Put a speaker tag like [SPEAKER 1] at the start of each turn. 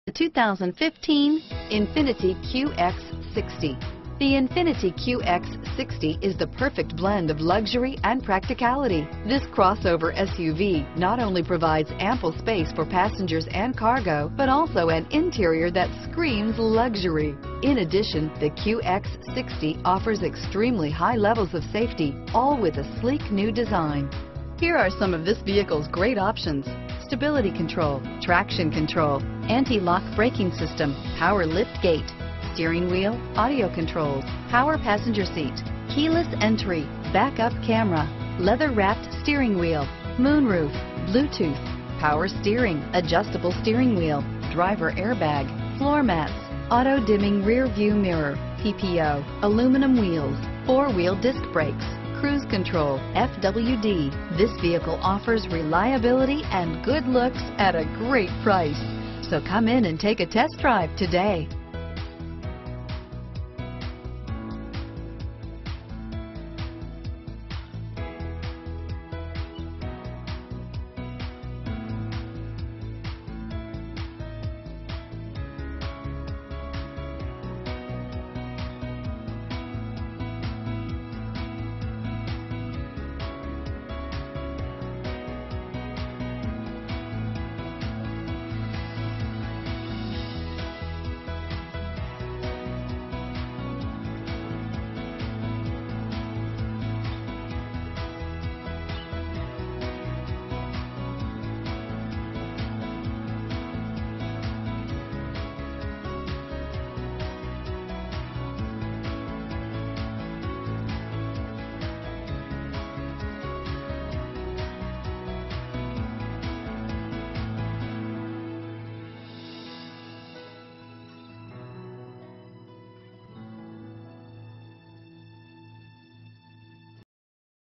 [SPEAKER 1] The 2015 Infiniti QX60. The Infiniti QX60 is the perfect blend of luxury and practicality. This crossover SUV not only provides ample space for passengers and cargo, but also an interior that screams luxury. In addition, the QX60 offers extremely high levels of safety, all with a sleek new design. Here are some of this vehicle's great options: stability control, traction control, anti-lock braking system, power lift gate, steering wheel audio controls, power passenger seat, keyless entry, backup camera, leather-wrapped steering wheel, moonroof, Bluetooth, power steering, adjustable steering wheel, driver airbag, floor mats, auto-dimming rear view mirror, PPO, aluminum wheels, four-wheel disc brakes, cruise control, FWD. This vehicle offers reliability and good looks at a great price. So come in and take a test drive today.